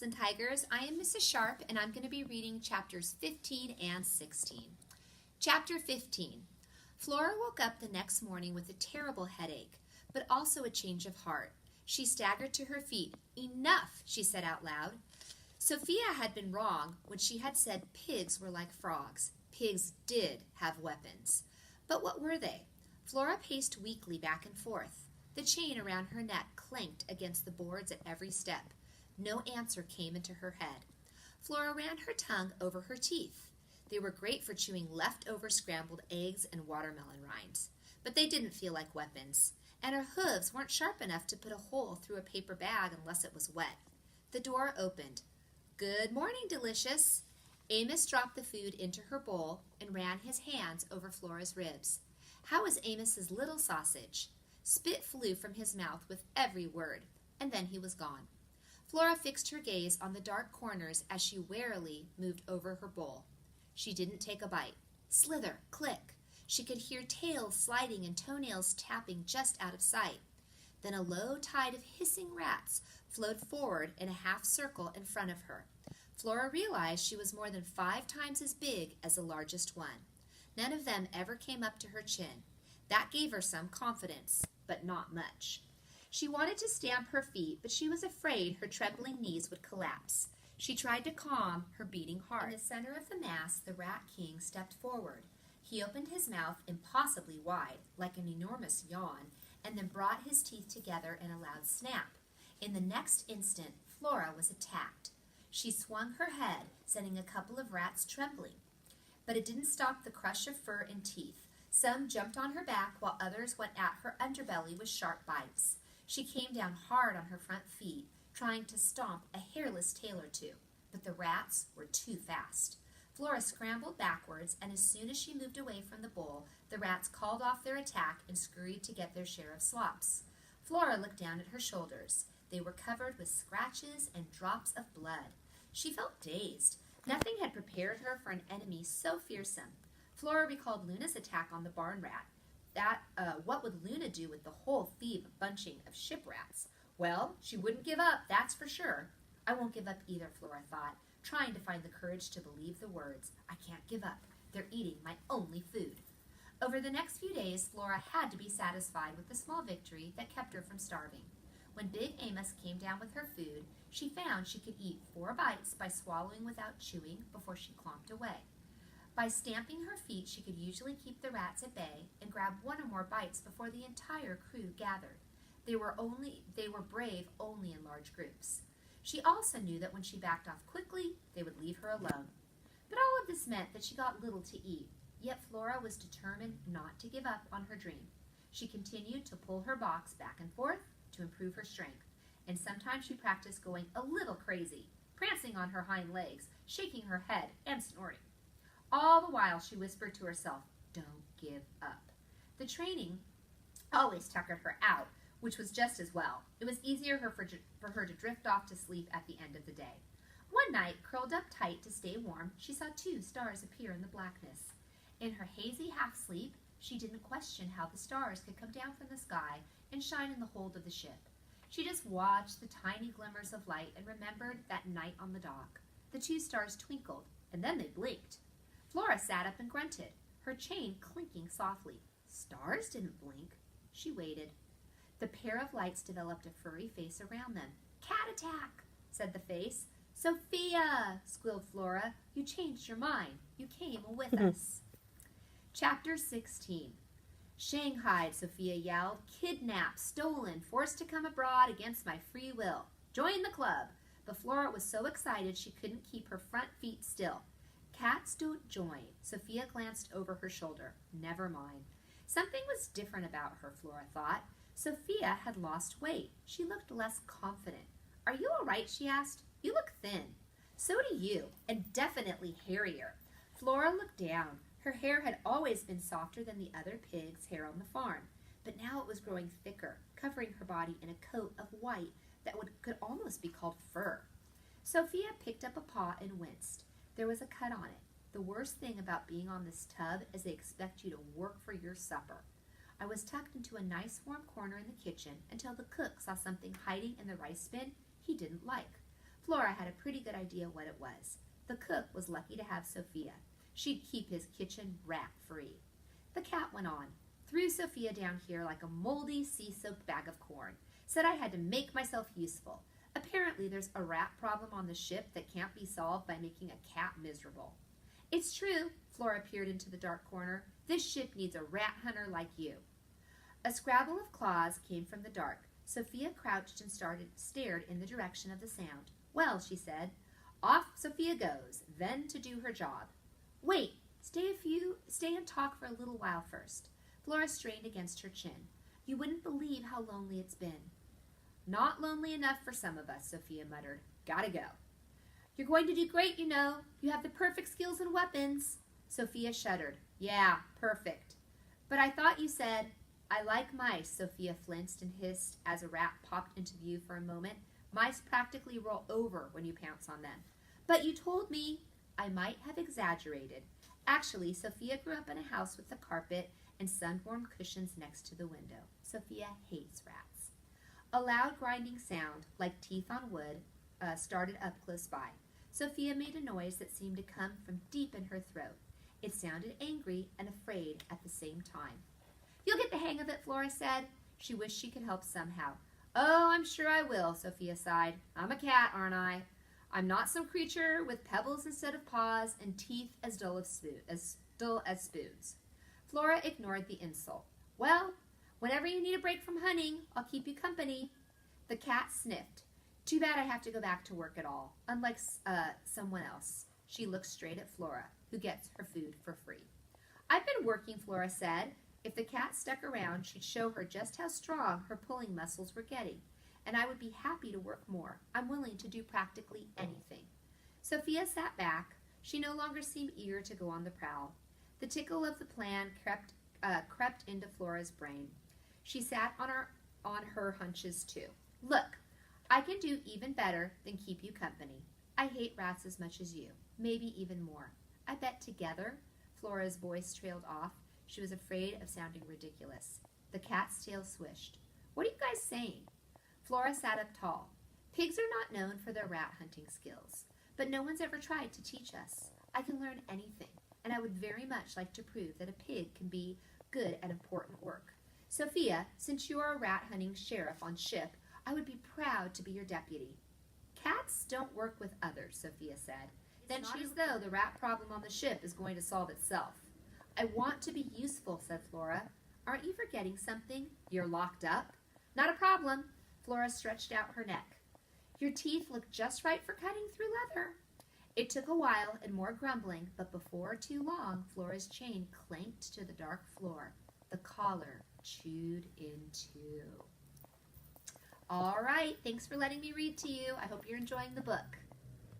And Tigers. I am Mrs. Sharp, and I'm going to be reading chapters 15 and 16. Chapter 15. Flora woke up the next morning with a terrible headache, but also a change of heart. She staggered to her feet. "Enough," she said out loud. Sophia had been wrong when she had said pigs were like frogs. Pigs did have weapons. But what were they? Flora paced weakly back and forth. The chain around her neck clanked against the boards at every step. No answer came into her head. Flora ran her tongue over her teeth. They were great for chewing leftover scrambled eggs and watermelon rinds. But they didn't feel like weapons, and her hooves weren't sharp enough to put a hole through a paper bag unless it was wet. The door opened. "Good morning, Delicious." Amos dropped the food into her bowl and ran his hands over Flora's ribs. How was Amos's little sausage? Spit flew from his mouth with every word, and then he was gone. Flora fixed her gaze on the dark corners as she warily moved over her bowl. She didn't take a bite. Slither, click. She could hear tails sliding and toenails tapping just out of sight. Then a low tide of hissing rats flowed forward in a half circle in front of her. Flora realized she was more than 5 times as big as the largest one. None of them ever came up to her chin. That gave her some confidence, but not much. She wanted to stamp her feet, but she was afraid her trembling knees would collapse. She tried to calm her beating heart. In the center of the mass, the Rat King stepped forward. He opened his mouth impossibly wide, like an enormous yawn, and then brought his teeth together in a loud snap. In the next instant, Flora was attacked. She swung her head, sending a couple of rats trembling. But it didn't stop the crush of fur and teeth. Some jumped on her back, while others went at her underbelly with sharp bites. She came down hard on her front feet, trying to stomp a hairless tail or two, but the rats were too fast. Flora scrambled backwards, and as soon as she moved away from the bowl, the rats called off their attack and scurried to get their share of slops. Flora looked down at her shoulders. They were covered with scratches and drops of blood. She felt dazed. Nothing had prepared her for an enemy so fearsome. Flora recalled Luna's attack on the barn rat. What would Luna do with the whole bunching of ship rats? Well, she wouldn't give up, that's for sure. I won't give up either, Flora thought, trying to find the courage to believe the words. I can't give up. They're eating my only food. Over the next few days, Flora had to be satisfied with the small victory that kept her from starving. When Big Amos came down with her food, she found she could eat 4 bites by swallowing without chewing before she clomped away. By stamping her feet, she could usually keep the rats at bay and grab 1 or more bites before the entire crew gathered. They were brave only in large groups. She also knew that when she backed off quickly, they would leave her alone. But all of this meant that she got little to eat, yet Flora was determined not to give up on her dream. She continued to pull her box back and forth to improve her strength, and sometimes she practiced going a little crazy, prancing on her hind legs, shaking her head, and snorting. All the while she whispered to herself, "Don't give up." The training always tuckered her out, which was just as well. It was easier for her to drift off to sleep at the end of the day. One night, curled up tight to stay warm, she saw 2 stars appear in the blackness. In her hazy half-sleep, she didn't question how the stars could come down from the sky and shine in the hold of the ship. She just watched the tiny glimmers of light and remembered that night on the dock. The 2 stars twinkled, and then they blinked. Flora sat up and grunted, her chain clinking softly. Stars didn't blink. She waited. The pair of lights developed a furry face around them. "Cat attack," said the face. "Sophia," squealed Flora, "you changed your mind. You came with us." Chapter 16. "Shanghaied," Sophia yelled. "Kidnapped, stolen, forced to come abroad against my free will. Join the club." But Flora was so excited she couldn't keep her front feet still. Cats don't join. Sophia glanced over her shoulder. Never mind. Something was different about her, Flora thought. Sophia had lost weight. She looked less confident. "Are you all right?" she asked. "You look thin." "So do you, and definitely hairier." Flora looked down. Her hair had always been softer than the other pigs' hair on the farm, but now it was growing thicker, covering her body in a coat of white that could almost be called fur. Sophia picked up a paw and winced. There was a cut on it. The worst thing about being on this tub is they expect you to work for your supper. I was tucked into a nice warm corner in the kitchen until the cook saw something hiding in the rice bin he didn't like. Flora had a pretty good idea what it was. The cook was lucky to have Sophia. She'd keep his kitchen rat-free. The cat went on, threw Sophia down here like a moldy, sea-soaked bag of corn, said I had to make myself useful. Apparently there's a rat problem on the ship that can't be solved by making a cat miserable. It's true, Flora peered into the dark corner. This ship needs a rat hunter like you. A scrabble of claws came from the dark. Sophia crouched and stared in the direction of the sound. Well, she said, off Sophia goes, then to do her job. Wait, stay and talk for a little while first. Flora strained against her chin. You wouldn't believe how lonely it's been. Not lonely enough for some of us, Sophia muttered. Gotta go. You're going to do great, you know. You have the perfect skills and weapons. Sophia shuddered. Yeah, perfect. But I thought you said, I like mice, Sophia flinched and hissed as a rat popped into view for a moment. Mice practically roll over when you pounce on them. But you told me. I might have exaggerated. Actually, Sophia grew up in a house with a carpet and sun-warmed cushions next to the window. Sophia hates rats. A loud grinding sound, like teeth on wood, started up close by. Sophia made a noise that seemed to come from deep in her throat. It sounded angry and afraid at the same time. You'll get the hang of it, Flora said. She wished she could help somehow. Oh, I'm sure I will, Sophia sighed. I'm a cat, aren't I? I'm not some creature with pebbles instead of paws and teeth as dull as spoons. Flora ignored the insult. Well, whenever you need a break from hunting, I'll keep you company. The cat sniffed. Too bad I have to go back to work at all, unlike someone else. She looked straight at Flora, who gets her food for free. I've been working, Flora said. If the cat stuck around, she'd show her just how strong her pulling muscles were getting, and I would be happy to work more. I'm willing to do practically anything. Sophia sat back. She no longer seemed eager to go on the prowl. The tickle of the plan crept into Flora's brain. She sat on her hunches too. Look, I can do even better than keep you company. I hate rats as much as you, maybe even more. I bet together, Flora's voice trailed off. She was afraid of sounding ridiculous. The cat's tail swished. What are you guys saying? Flora sat up tall. Pigs are not known for their rat hunting skills, but no one's ever tried to teach us. I can learn anything, and I would very much like to prove that a pig can be good at important work. Sophia, since you are a rat hunting sheriff on ship, I would be proud to be your deputy. Cats don't work with others, Sophia said. Then she's though the rat problem on the ship is going to solve itself. I want to be useful, said Flora. Aren't you forgetting something? You're locked up? Not a problem. Flora stretched out her neck. Your teeth look just right for cutting through leather. It took a while and more grumbling, but before too long, Flora's chain clanked to the dark floor. The collar chewed in two. All right, thanks for letting me read to you. I hope you're enjoying the book.